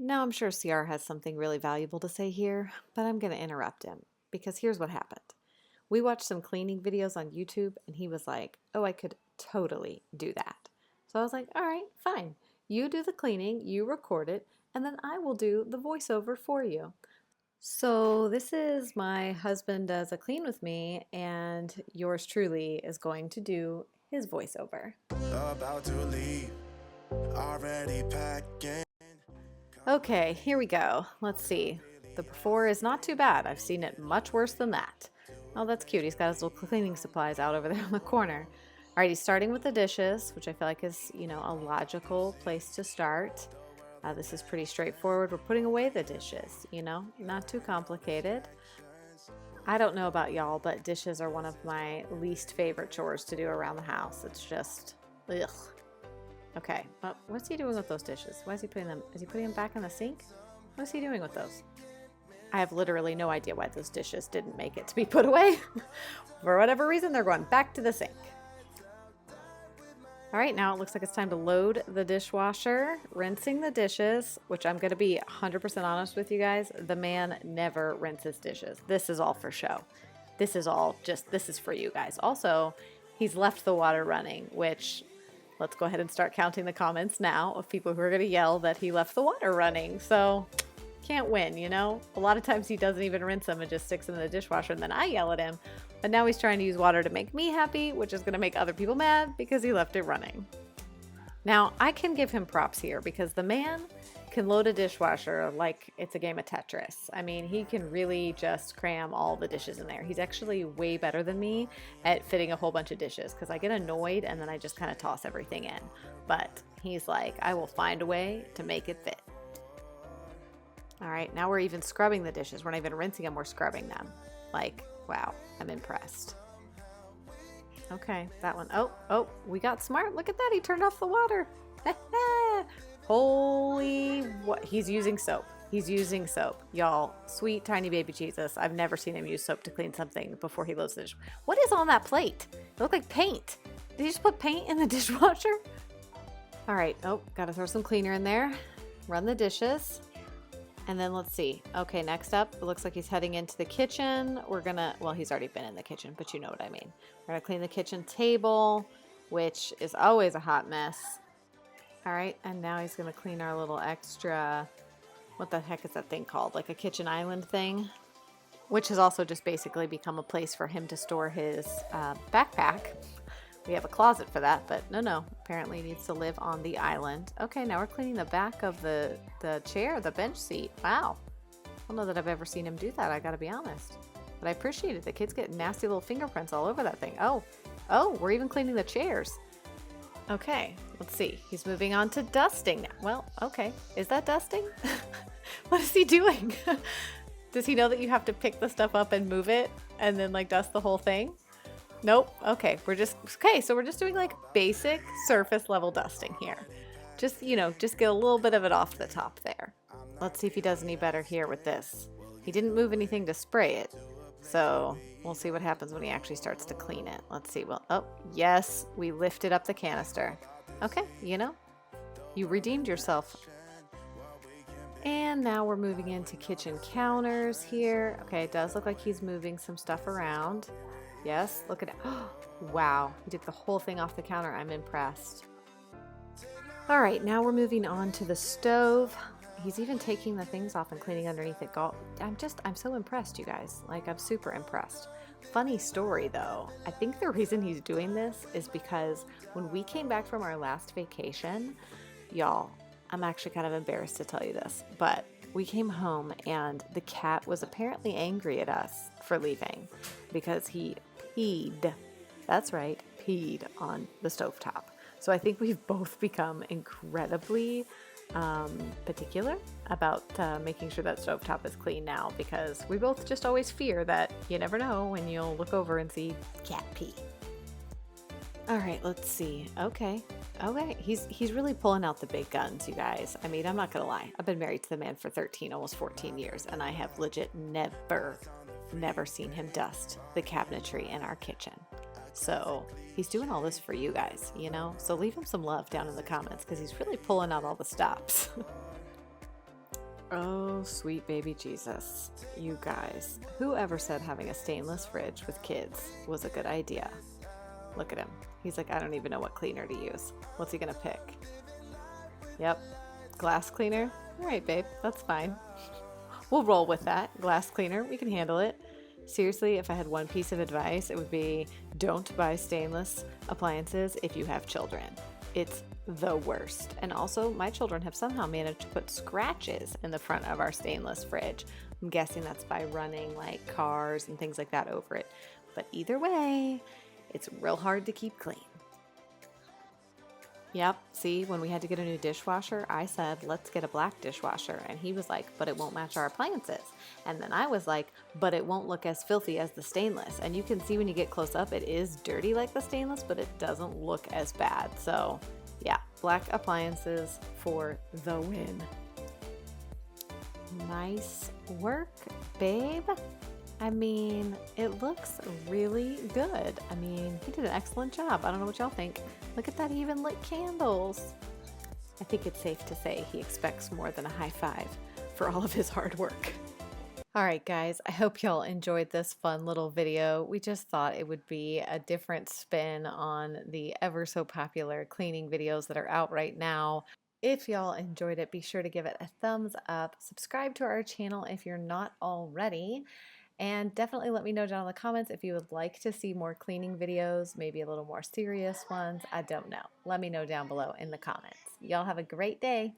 Now I'm sure CR has something really valuable to say here, but I'm going to interrupt him because here's what happened. We watched some cleaning videos on YouTube and he was like, oh, I could totally do that. So I was like, all right, fine. You do the cleaning, you record it, and then I will do the voiceover for you. So this is my husband does a clean with me, and yours truly is going to do his voiceover. About to leave, already packing. Okay, here we go. Let's see. The before is not too bad. I've seen it much worse than that. Oh, that's cute. He's got his little cleaning supplies out over there in the corner. All right, he's starting with the dishes, which I feel like is, a logical place to start. This is pretty straightforward. We're putting away the dishes, not too complicated. I don't know about y'all, but dishes are one of my least favorite chores to do around the house. It's just, ugh. Okay, well, what's he doing with those dishes? Why is he putting them? Is he putting them back in the sink? What is he doing with those? I have literally no idea why those dishes didn't make it to be put away. For whatever reason, they're going back to the sink. All right, now it looks like it's time to load the dishwasher, rinsing the dishes, which I'm going to be 100% honest with you guys. The man never rinses dishes. This is all for show. This is for you guys. Also, he's left the water running, which let's go ahead and start counting the comments now of people who are going to yell that he left the water running. So can't win, A lot of times he doesn't even rinse them and just sticks them in the dishwasher, and then I yell at him. But now he's trying to use water to make me happy, which is going to make other people mad because he left it running. Now, I can give him props here because the man can load a dishwasher like it's a game of Tetris. I mean, he can really just cram all the dishes in there. He's actually way better than me at fitting a whole bunch of dishes because I get annoyed and then I just kind of toss everything in. But he's like, I will find a way to make it fit. All right, now we're even scrubbing the dishes. We're not even rinsing them, we're scrubbing them. Like, wow, I'm impressed. Okay, that one. Oh, we got smart. Look at that, he turned off the water. Holy, what? He's using soap. He's using soap. Y'all, sweet tiny baby Jesus. I've never seen him use soap to clean something before he loads the dish. What is on that plate? It looked like paint. Did he just put paint in the dishwasher? All right, gotta throw some cleaner in there. Run the dishes. And then let's see. Okay, next up, it looks like he's heading into the kitchen. Well, he's already been in the kitchen, but you know what I mean. We're gonna clean the kitchen table, which is always a hot mess. All right, and now he's gonna clean our little extra, what the heck is that thing called? Like a kitchen island thing, which has also just basically become a place for him to store his backpack. We have a closet for that, but no, apparently he needs to live on the island. Okay, now we're cleaning the back of the chair, the bench seat. Wow. I don't know that I've ever seen him do that, I gotta be honest. But I appreciate it. The kids get nasty little fingerprints all over that thing. Oh, we're even cleaning the chairs. Okay, let's see. He's moving on to dusting now. Well, okay. Is that dusting? What is he doing? Does he know that you have to pick the stuff up and move it and then like dust the whole thing? Nope. Okay, so we're just doing like basic surface level dusting here. Just get a little bit of it off the top there. Let's see if he does any better here with this. He didn't move anything to spray it, so we'll see what happens when he actually starts to clean it. Let's see. Well, yes, we lifted up the canister. Okay, you redeemed yourself. And now we're moving into kitchen counters here. Okay, it does look like he's moving some stuff around. Yes, look at it. Wow, he took the whole thing off the counter. I'm impressed. All right, now we're moving on to the stove. He's even taking the things off and cleaning underneath it. I'm so impressed, you guys. Like, I'm super impressed. Funny story, though. I think the reason he's doing this is because when we came back from our last vacation, y'all, I'm actually kind of embarrassed to tell you this, but we came home and the cat was apparently angry at us for leaving because he peed. That's right, peed on the stovetop. So I think we've both become incredibly particular about making sure that stovetop is clean now because we both just always fear that you never know when you'll look over and see cat pee. All right, let's see. Okay, he's really pulling out the big guns, you guys. I mean, I'm not gonna lie. I've been married to the man for 13, almost 14 years, and I have legit never seen him dust the cabinetry in our kitchen. So he's doing all this for you guys, So leave him some love down in the comments because he's really pulling out all the stops. Oh, sweet baby Jesus. You guys, whoever said having a stainless fridge with kids was a good idea? Look at him. He's like, I don't even know what cleaner to use. What's he gonna pick? Yep, glass cleaner. All right, babe, that's fine. We'll roll with that. Glass cleaner, we can handle it. Seriously, if I had one piece of advice, it would be don't buy stainless appliances if you have children. It's the worst. And also, my children have somehow managed to put scratches in the front of our stainless fridge. I'm guessing that's by running like cars and things like that over it. But either way, it's real hard to keep clean. Yep, see, when we had to get a new dishwasher, I said, let's get a black dishwasher. And he was like, but it won't match our appliances. And then I was like, but it won't look as filthy as the stainless. And you can see when you get close up, it is dirty like the stainless, but it doesn't look as bad. So yeah, black appliances for the win. Nice work, babe. I mean, it looks really good. I mean, he did an excellent job. I don't know what y'all think. Look at that, he even lit candles. I think it's safe to say he expects more than a high five for all of his hard work. All right, guys, I hope y'all enjoyed this fun little video. We just thought it would be a different spin on the ever so popular cleaning videos that are out right now. If y'all enjoyed it, be sure to give it a thumbs up. Subscribe to our channel if you're not already. And definitely let me know down in the comments if you would like to see more cleaning videos, maybe a little more serious ones. I don't know. Let me know down below in the comments. Y'all have a great day.